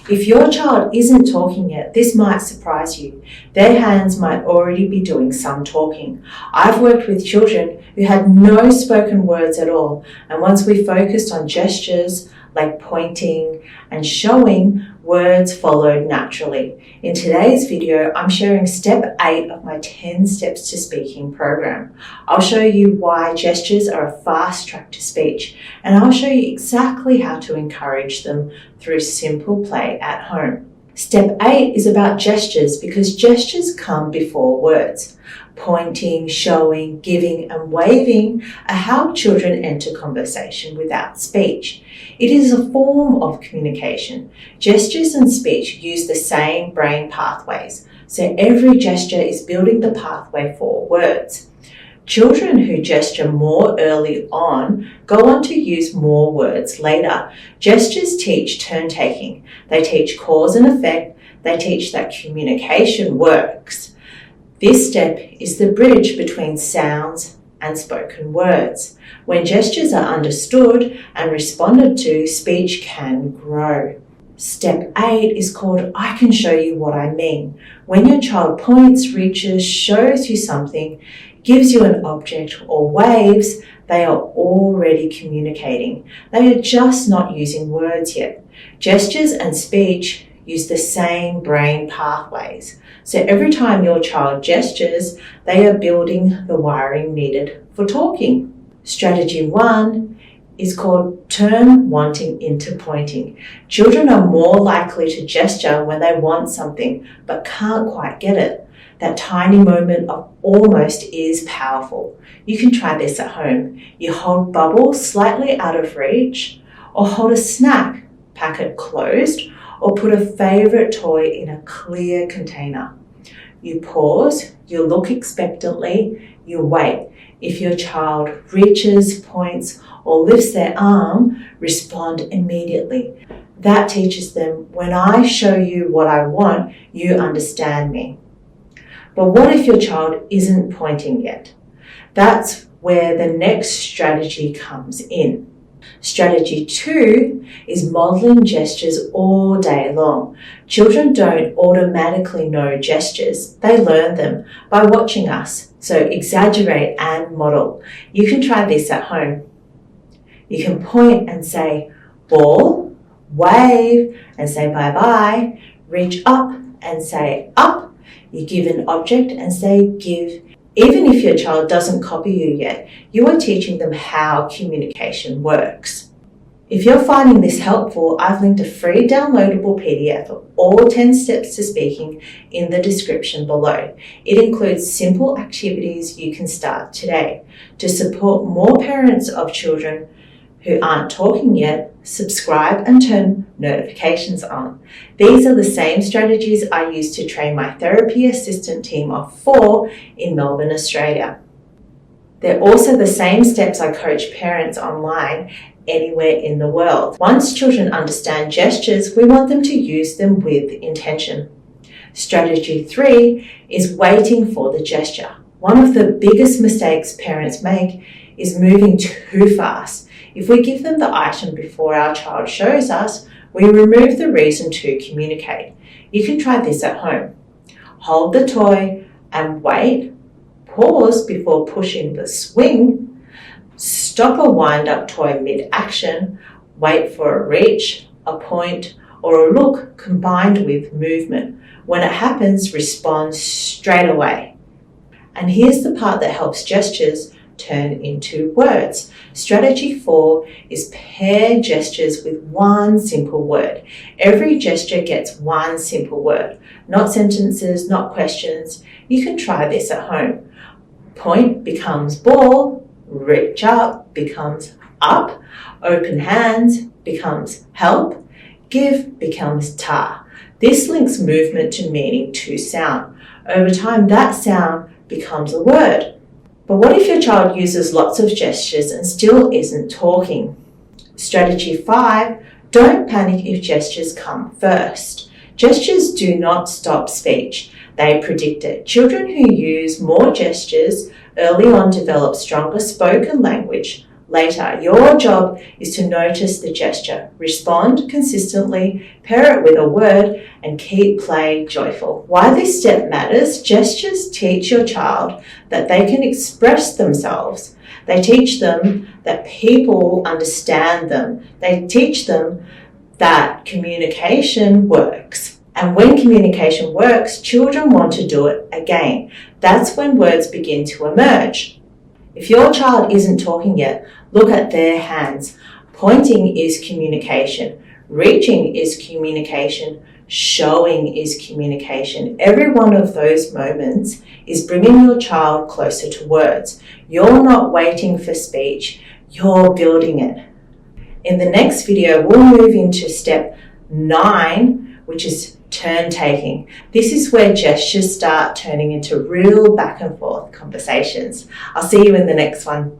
If your child isn't talking yet, this might surprise you. Their hands might already be doing some talking. I've worked with children who had no spoken words at all, and once we focused on gestures like pointing and showing, words followed naturally. In today's video, I'm sharing step 8 of my 10 steps to speaking program. I'll show you why gestures are a fast track to speech, and I'll show you exactly how to encourage them through simple play at home. Step 8 is about gestures because gestures come before words. Pointing, showing, giving, and waving are how children enter conversation without speech. It is a form of communication. Gestures and speech use the same brain pathways, so every gesture is building the pathway for words. Children who gesture more early on go on to use more words later. Gestures teach turn-taking. They teach cause and effect. They teach that communication works. This step is the bridge between sounds and spoken words. When gestures are understood and responded to, speech can grow. Step 8 is called I can show you what I mean. When your child points, reaches, shows you something, gives you an object or waves, they are already communicating. They are just not using words yet. Gestures and speech use the same brain pathways. So every time your child gestures, they are building the wiring needed for talking. Strategy 1 is called turn wanting into pointing. Children are more likely to gesture when they want something but can't quite get it. That tiny moment of almost is powerful. You can try this at home. You hold bubbles slightly out of reach, or hold a snack packet closed, or put a favorite toy in a clear container. You pause, you look expectantly, you wait. If your child reaches, points, or lifts their arm, respond immediately. That teaches them, when I show you what I want, you understand me. But what if your child isn't pointing yet? That's where the next strategy comes in. Strategy 2 is modeling gestures all day long. Children don't automatically know gestures. They learn them by watching us. So exaggerate and model. You can try this at home. You can point and say ball, wave and say bye-bye, reach up and say up. You give an object and say give. Even if your child doesn't copy you yet, you are teaching them how communication works. If you're finding this helpful, I've linked a free downloadable PDF of all 10 steps to speaking in the description below. It includes simple activities you can start today. To support more parents of children who aren't talking yet, subscribe and turn notifications on. These are the same strategies I use to train my therapy assistant team of 4 in Melbourne, Australia. They're also the same steps I coach parents online anywhere in the world. Once children understand gestures, we want them to use them with intention. Strategy 3 is waiting for the gesture. One of the biggest mistakes parents make is moving too fast. If we give them the item before our child shows us, we remove the reason to communicate. You can try this at home. Hold the toy and wait. Pause before pushing the swing. Stop a wind-up toy mid-action. Wait for a reach, a point, or a look combined with movement. When it happens, respond straight away. And here's the part that helps gestures turn into words. Strategy 4 is pair gestures with one simple word. Every gesture gets one simple word, not sentences, not questions. You can try this at home. Point becomes ball, reach up becomes up, open hands becomes help, give becomes ta. This links movement to meaning to sound. Over time, that sound becomes a word. But what if your child uses lots of gestures and still isn't talking? Strategy 5, don't panic if gestures come first. Gestures do not stop speech. They predict it. Children who use more gestures early on develop stronger spoken language later. Your job is to notice the gesture, respond consistently, pair it with a word, and keep play joyful. Why this step matters: gestures teach your child that they can express themselves. They teach them that people understand them. They teach them that communication works. And when communication works, children want to do it again. That's when words begin to emerge. If your child isn't talking yet, look at their hands. Pointing is communication. Reaching is communication. Showing is communication. Every one of those moments is bringing your child closer to words. You're not waiting for speech, you're building it. In the next video, we'll move into step 9, which is turn taking. This is where gestures start turning into real back and forth conversations. I'll see you in the next one.